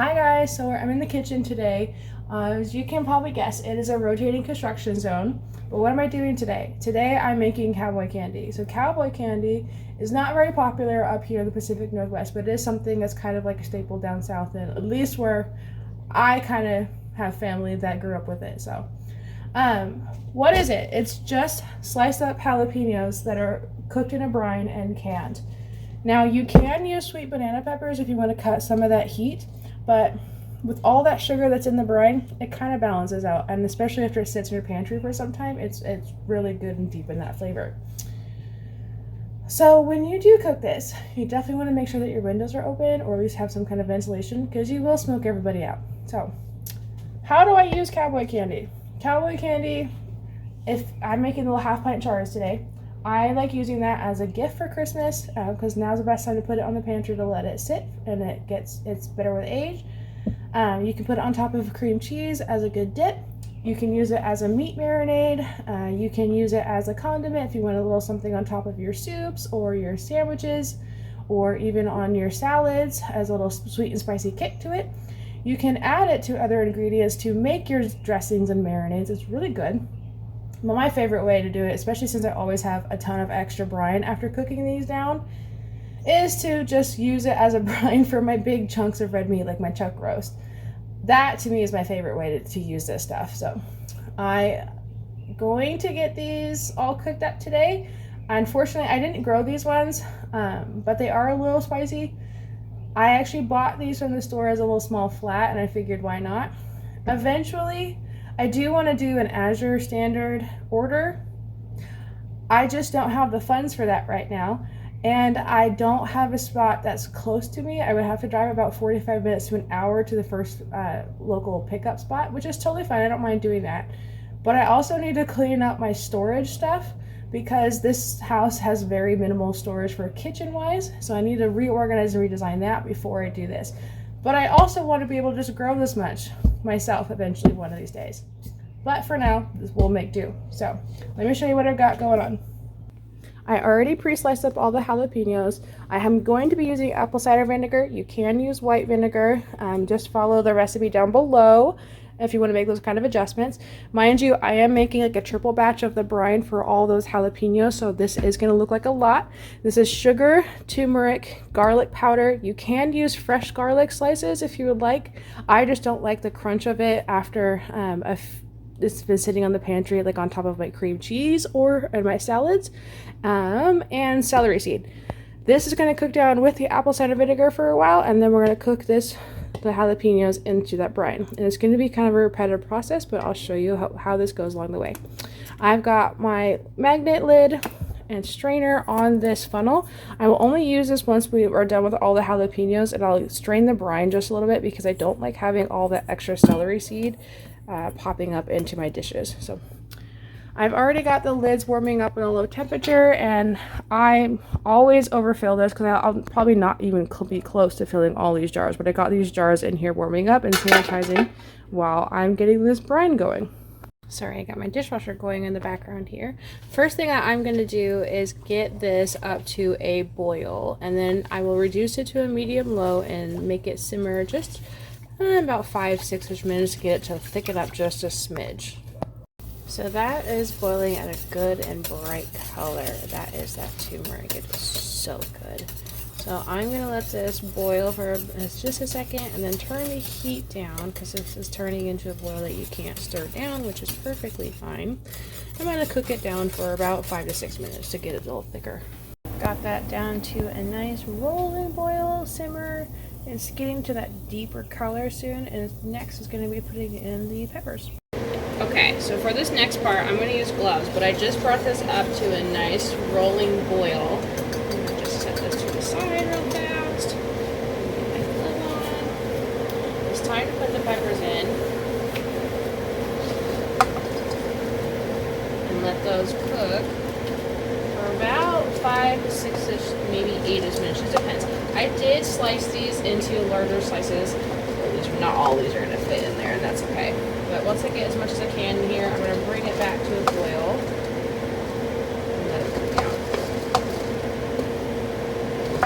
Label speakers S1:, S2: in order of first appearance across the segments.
S1: Hi guys, so I'm in the kitchen today. As you can probably guess, it is a rotating construction zone. But what am I doing today? Today I'm making cowboy candy. So cowboy candy is not very popular up here in the Pacific Northwest, but it is something that's kind of like a staple down south, and at least where I kind of have family that grew up with it. So, what is it? It's just sliced up jalapeños that are cooked in a brine and canned. Now you can use sweet banana peppers if you want to cut some of that heat, but with all that sugar that's in the brine, it kind of balances out, and especially after it sits in your pantry for some time, it's really good and deep in that flavor. So when you do cook this, you definitely want to make sure that your windows are open, or at least have some kind of ventilation, because you will smoke everybody out. So how do I use cowboy candy? Cowboy candy, if I'm making little half pint jars today, I like using that as a gift for Christmas, because now's the best time to put it on the pantry to let it sit, and it's better with age. You can put it on top of cream cheese as a good dip. You can use it as a meat marinade. You can use it as a condiment if you want a little something on top of your soups or your sandwiches, or even on your salads as a little sweet and spicy kick to it. You can add it to other ingredients to make your dressings and marinades. It's really good. Well, my favorite way to do it, especially since I always have a ton of extra brine after cooking these down, is to just use it as a brine for my big chunks of red meat, like my chuck roast. That to me is my favorite way to use this stuff. So I'm going to get these all cooked up today. Unfortunately, I didn't grow these ones, but they are a little spicy. I actually bought these from the store as a little small flat, and I figured why not. Eventually, I do want to do an Azure standard order. I just don't have the funds for that right now, and I don't have a spot that's close to me. I would have to drive about 45 minutes to an hour to the first local pickup spot, which is totally fine. I don't mind doing that. But I also need to clean up my storage stuff, because this house has very minimal storage for kitchen-wise, so I need to reorganize and redesign that before I do this. But I also want to be able to just grow this much myself eventually one of these days. But for now, this will make do. So let me show you what I've got going on. I already pre-sliced up all the jalapenos. I am going to be using apple cider vinegar. You can use white vinegar. Just follow the recipe down below if you want to make those kind of adjustments. Mind you, I am making like a triple batch of the brine for all those jalapenos, so this is going to look like a lot. This is sugar, turmeric, garlic powder. You can use fresh garlic slices if you would like. I just don't like the crunch of it after it's been sitting on the pantry, like on top of my cream cheese or in my salads. And celery seed. This is going to cook down with the apple cider vinegar for a while, and then we're going to cook the jalapenos into that brine. And it's going to be kind of a repetitive process, but I'll show you how this goes along the way. I've got my magnet lid and strainer on this funnel. I will only use this once we are done with all the jalapenos, and I'll strain the brine just a little bit because I don't like having all that extra celery seed popping up into my dishes. So I've already got the lids warming up at a low temperature, and I always overfill this because I'll probably not even be close to filling all these jars, but I got these jars in here warming up and sanitizing while I'm getting this brine going. Sorry, I got my dishwasher going in the background here. First thing that I'm going to do is get this up to a boil, and then I will reduce it to a medium low and make it simmer just about 5-6 minutes to get it to thicken up just a smidge. So that is boiling at a good and bright color. That is that turmeric. It is so good. So I'm going to let this boil for just a second and then turn the heat down, because this is turning into a boil that you can't stir down, which is perfectly fine. I'm going to cook it down for about 5 to 6 minutes to get it a little thicker. Got that down to a nice rolling boil, simmer. It's getting to that deeper color soon, and next is going to be putting in the peppers. Okay, so for this next part, I'm going to use gloves, but I just brought this up to a nice rolling boil. Just set this to the side real fast. Get my glove on. It's time to put the peppers in. And let those cook for about 5 to 6-ish, maybe 8-ish minutes, just depends. I did slice these into larger slices. Not all these are going to fit in there, and that's okay. But once I get as much as I can in here, I'm going to bring it back to a boil and let it cook down.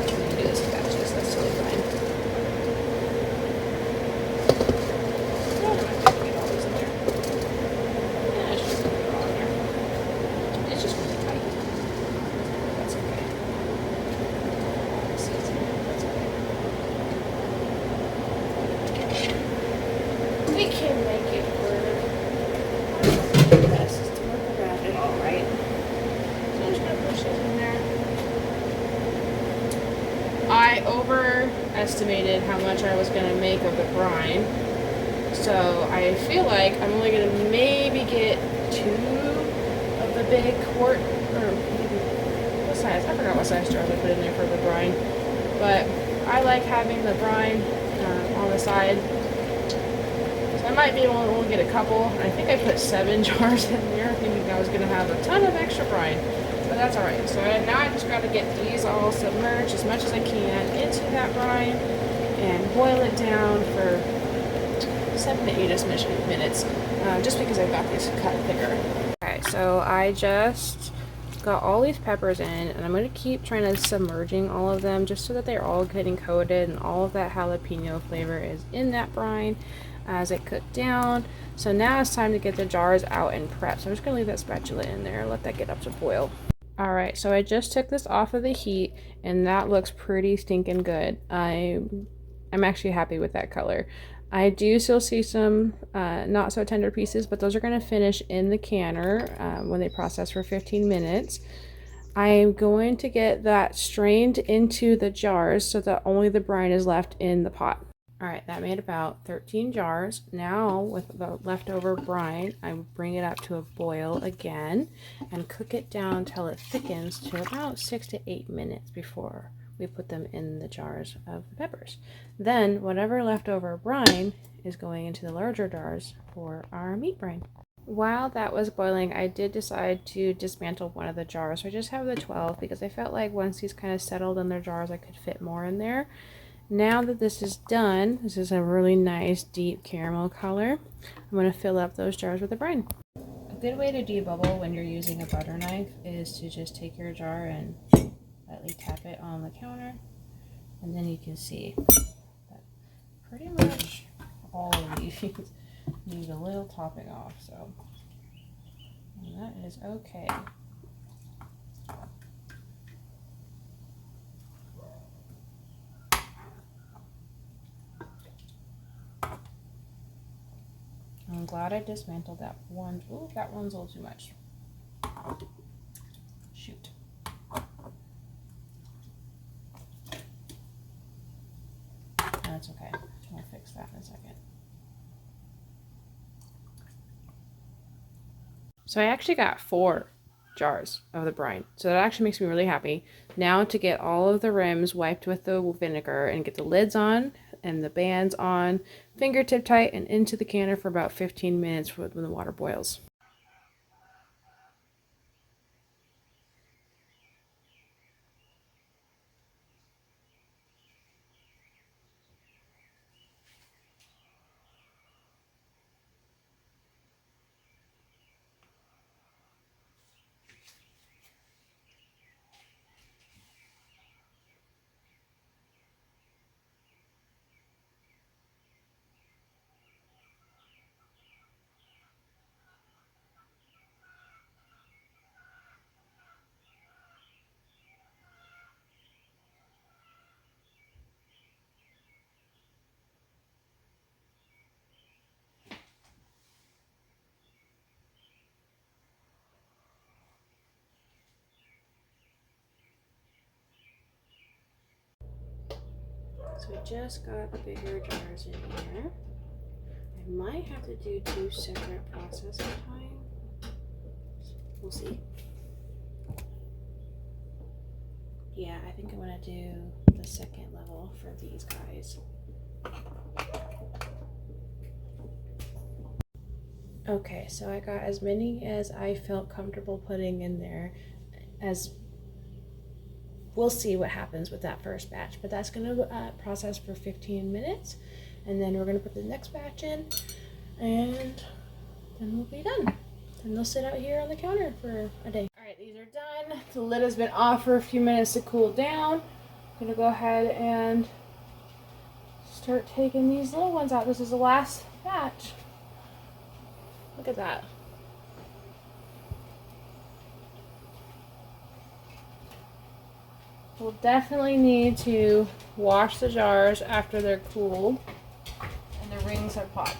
S1: You can do this in batches, that's totally fine. We can make it work. Best is to work around it all right. So I'm just gonna push it in there. I overestimated how much I was gonna make of the brine. So I feel like I'm only going to maybe get 2 of the big quart, or maybe, what size? I forgot what size jars I put in there for the brine. But I like having the brine on the side. So I might be able to only get a couple. I think I put 7 jars in there thinking I was going to have a ton of extra brine. But that's alright. So now I just got to get these all submerged as much as I can into that brine and boil it down for 7 to 8 minutes, just because I've got these cut thicker. Okay, so I just got all these peppers in, and I'm going to keep trying to submerging all of them just so that they're all getting coated and all of that jalapeno flavor is in that brine as it cooked down. So now it's time to get the jars out and prep. So I'm just going to leave that spatula in there and let that get up to boil. Alright, so I just took this off of the heat, and that looks pretty stinking good. I'm actually happy with that color. I do still see some not so tender pieces, but those are going to finish in the canner when they process for 15 minutes. I'm going to get that strained into the jars so that only the brine is left in the pot. Alright, that made about 13 jars. Now, with the leftover brine, I bring it up to a boil again and cook it down till it thickens to about 6 to 8 minutes before we put them in the jars of the peppers. Then whatever leftover brine is going into the larger jars for our meat brine. While that was boiling, I did decide to dismantle one of the jars. So I just have the 12 because I felt like once these kind of settled in their jars, I could fit more in there. Now that this is done, this is a really nice deep caramel color. I'm going to fill up those jars with the brine. A good way to debubble when you're using a butter knife is to just take your jar and lightly tap it on the counter, and then you can see that pretty much all of these need a little topping off, so and that is okay. I'm glad I dismantled that one. Ooh, that one's a little too much. Shoot. That's okay. I'll fix that in a second. So I actually got 4 jars of the brine. So that actually makes me really happy. Now to get all of the rims wiped with the vinegar and get the lids on and the bands on, fingertip tight, and into the canner for about 15 minutes when the water boils. So I just got the bigger jars in here. I might have to do 2 separate process at a time. We'll see. Yeah, I think I'm gonna do the second level for these guys. Okay, so I got as many as I felt comfortable putting in there. As we'll see what happens with that first batch, but that's going to process for 15 minutes, and then we're going to put the next batch in, and then we'll be done. And they'll sit out here on the counter for a day. All right, these are done. The lid has been off for a few minutes to cool down. I'm going to go ahead and start taking these little ones out. This is the last batch. Look at that. We'll definitely need to wash the jars after they're cooled and the rings are popped.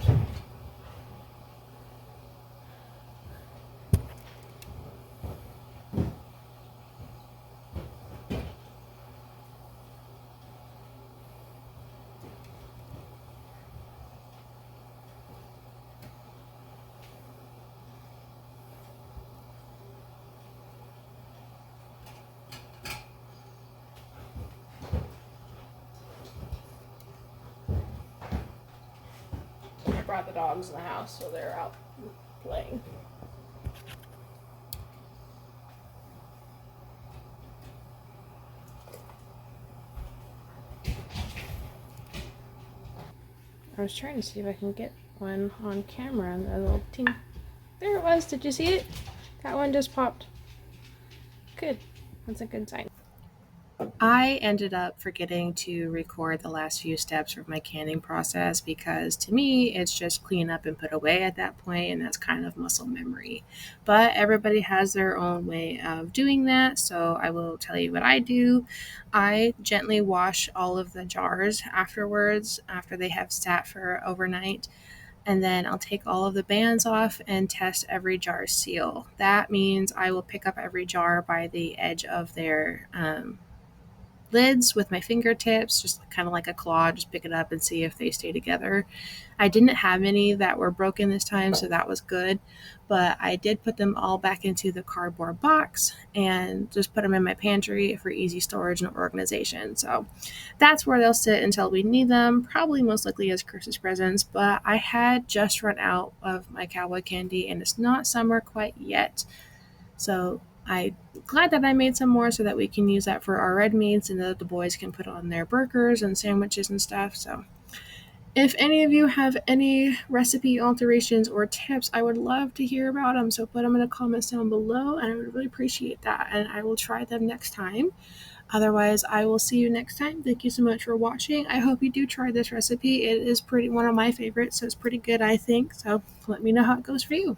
S1: brought the dogs in the house, so they're out playing. I was trying to see if I can get one on camera and the little ting. There it was. Did you see it? That one just popped. Good. That's a good sign. I ended up forgetting to record the last few steps of my canning process because to me it's just clean up and put away at that point, and that's kind of muscle memory. But everybody has their own way of doing that, so I will tell you what I do. I gently wash all of the jars afterwards after they have sat for overnight. And then I'll take all of the bands off and test every jar seal. That means I will pick up every jar by the edge of their lids with my fingertips, just kind of like a claw, just pick it up and see if they stay together. I didn't have any that were broken this time, so that was good, but I did put them all back into the cardboard box and just put them in my pantry for easy storage and organization. So that's where they'll sit until we need them, probably most likely as Christmas presents. But I had just run out of my cowboy candy and it's not summer quite yet, so I'm glad that I made some more so that we can use that for our red meats and that the boys can put on their burgers and sandwiches and stuff. So if any of you have any recipe alterations or tips, I would love to hear about them. So put them in the comments down below and I would really appreciate that. And I will try them next time. Otherwise, I will see you next time. Thank you so much for watching. I hope you do try this recipe. It is one of my favorites, so it's pretty good, I think. So let me know how it goes for you.